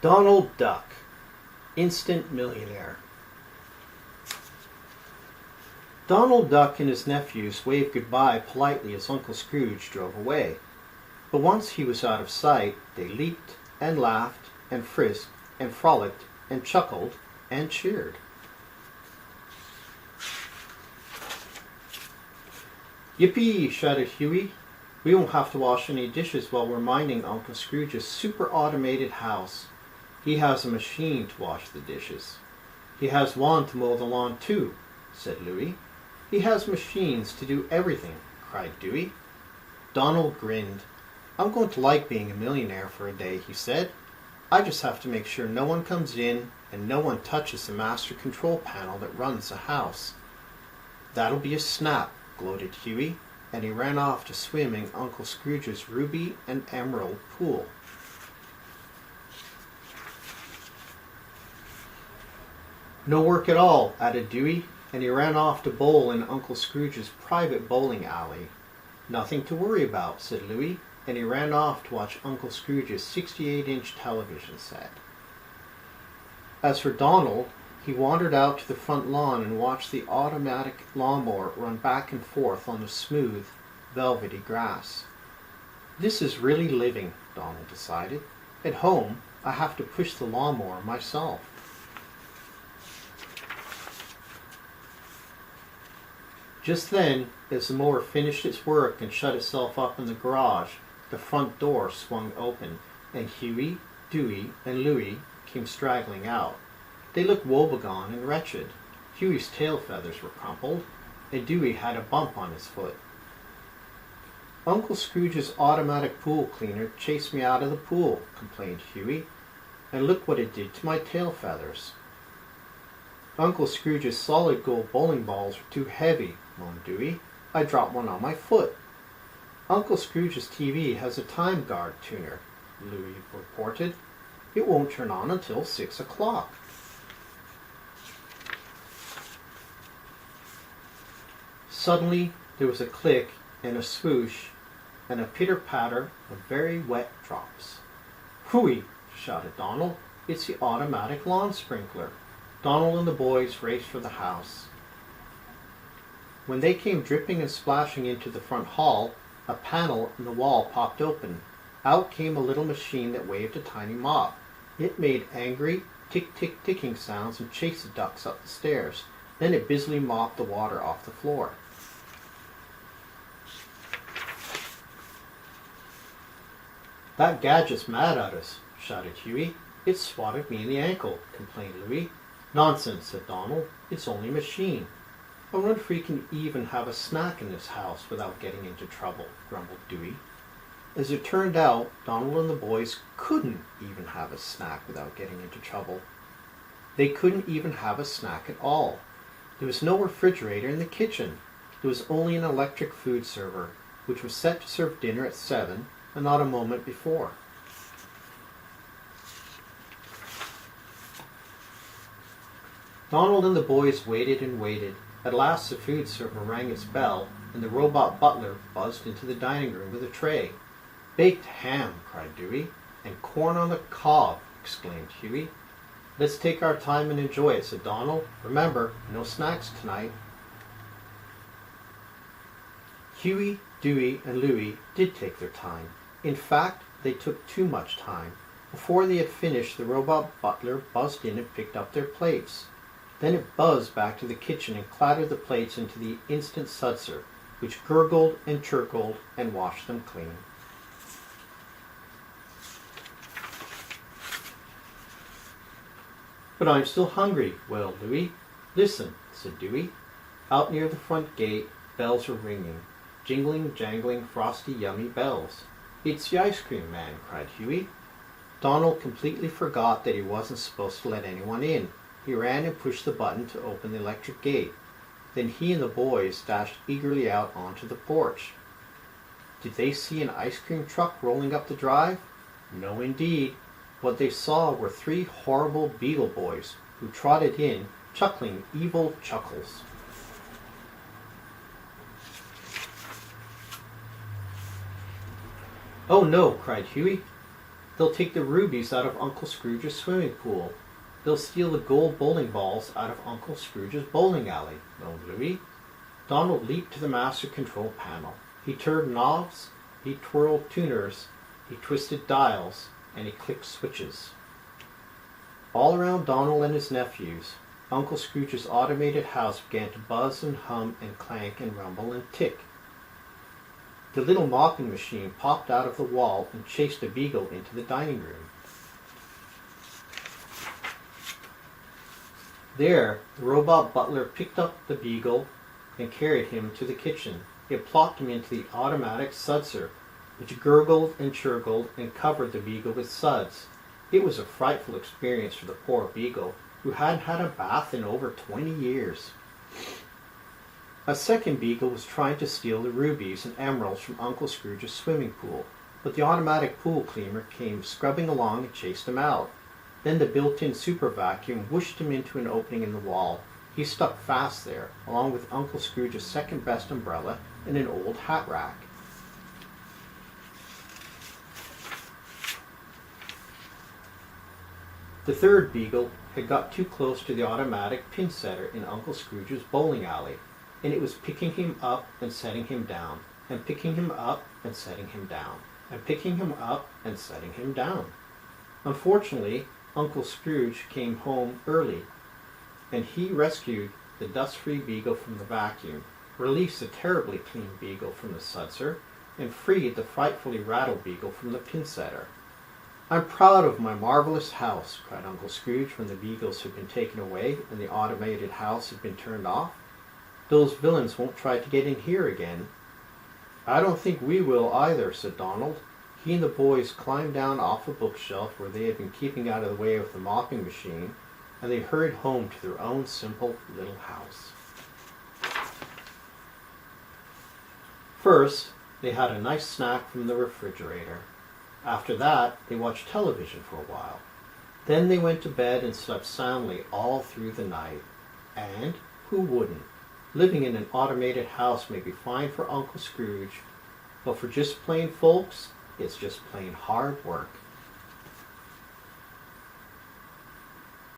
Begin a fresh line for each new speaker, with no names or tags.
Donald Duck, instant millionaire. Donald Duck and his nephews waved goodbye politely as Uncle Scrooge drove away. But once he was out of sight, they leaped and laughed and frisked and frolicked and chuckled and cheered. "Yippee!" shouted Huey. "We won't have to wash any dishes while we're minding Uncle Scrooge's super automated house. He has a machine to wash the dishes." "He has one to mow the lawn too," said Louie. "He has machines to do everything," cried Dewey. Donald grinned. "I'm going to like being a millionaire for a day," he said. "I just have to make sure no one comes in and no one touches the master control panel that runs the house." "That'll be a snap," gloated Huey, and he ran off to swim in Uncle Scrooge's ruby and emerald pool. "No work at all," added Dewey, and he ran off to bowl in Uncle Scrooge's private bowling alley. "Nothing to worry about," said Louie, and he ran off to watch Uncle Scrooge's 68-inch television set. As for Donald, he wandered out to the front lawn and watched the automatic lawnmower run back and forth on the smooth, velvety grass. "This is really living," Donald decided. "At home, I have to push the lawnmower myself." Just then, as the mower finished its work and shut itself up in the garage, the front door swung open, and Huey, Dewey, and Louie came straggling out. They looked woebegone and wretched. Huey's tail feathers were crumpled, and Dewey had a bump on his foot. "Uncle Scrooge's automatic pool cleaner chased me out of the pool," complained Huey, "and look what it did to my tail feathers." "Uncle Scrooge's solid gold bowling balls are too heavy," moaned Dewey. "I dropped one on my foot." "Uncle Scrooge's TV has a time guard tuner," Louie reported. "It won't turn on until 6 o'clock. Suddenly there was a click and a swoosh and a pitter-patter of very wet drops. "Hooey!" shouted Donald. "It's the automatic lawn sprinkler." Donald and the boys raced for the house. When they came dripping and splashing into the front hall, a panel in the wall popped open. Out came a little machine that waved a tiny mop. It made angry, tick-tick-ticking sounds and chased the ducks up the stairs. Then it busily mopped the water off the floor. "That gadget's mad at us," shouted Huey. "It swatted me in the ankle," complained Louie. "Nonsense," said Donald. "It's only a machine." "I wonder if we can even have a snack in this house without getting into trouble," grumbled Dewey. As it turned out, Donald and the boys couldn't even have a snack without getting into trouble. They couldn't even have a snack at all. There was no refrigerator in the kitchen. There was only an electric food server, which was set to serve dinner at 7 and not a moment before. Donald and the boys waited and waited. At last the food server rang its bell, and the robot butler buzzed into the dining room with a tray. "Baked ham!" cried Dewey. "And corn on the cob!" exclaimed Huey. "Let's take our time and enjoy it," said Donald. "Remember, no snacks tonight." Huey, Dewey, and Louie did take their time. In fact, they took too much time. Before they had finished, the robot butler buzzed in and picked up their plates. Then it buzzed back to the kitchen and clattered the plates into the instant sudser, which gurgled and churgled and washed them clean. "But I'm still hungry," wailed Louie. "Listen," said Dewey. Out near the front gate, bells were ringing. Jingling, jangling, frosty, yummy bells. "It's the ice cream man," cried Huey. Donald completely forgot that he wasn't supposed to let anyone in. He ran and pushed the button to open the electric gate. Then he and the boys dashed eagerly out onto the porch. Did they see an ice cream truck rolling up the drive? No, indeed. What they saw were 3 horrible Beagle Boys who trotted in, chuckling evil chuckles. "Oh no," cried Huey. They'll take the rubies out of Uncle Scrooge's swimming pool. They'll steal the gold bowling balls out of Uncle Scrooge's bowling alley, moaned Louie. Donald leaped to the master control panel. He turned knobs, he twirled tuners, he twisted dials, and he clicked switches. All around Donald and his nephews, Uncle Scrooge's automated house began to buzz and hum and clank and rumble and tick. The little mopping machine popped out of the wall and chased a beagle into the dining room. There, the robot butler picked up the beagle and carried him to the kitchen. It plopped him into the automatic sudser, which gurgled and churgled and covered the beagle with suds. It was a frightful experience for the poor beagle, who hadn't had a bath in over 20 years. A second beagle was trying to steal the rubies and emeralds from Uncle Scrooge's swimming pool, but the automatic pool cleaner came scrubbing along and chased him out. Then the built-in super vacuum whooshed him into an opening in the wall. He stuck fast there, along with Uncle Scrooge's second-best umbrella and an old hat rack. The third beagle had got too close to the automatic pin setter in Uncle Scrooge's bowling alley, and it was picking him up and setting him down, and picking him up and setting him down, and picking him up and setting him down. Unfortunately, Uncle Scrooge came home early, and he rescued the dust-free beagle from the vacuum, released the terribly clean beagle from the sudser, and freed the frightfully rattled beagle from the pin setter. "I'm proud of my marvelous house," cried Uncle Scrooge when the beagles had been taken away and the automated house had been turned off. "Those villains won't try to get in here again." "I don't think we will either," said Donald. He and the boys climbed down off a bookshelf where they had been keeping out of the way of the mopping machine, and they hurried home to their own simple little house. First, they had a nice snack from the refrigerator. After that, they watched television for a while. Then they went to bed and slept soundly all through the night. And who wouldn't? Living in an automated house may be fine for Uncle Scrooge, but for just plain folks, it's just plain hard work.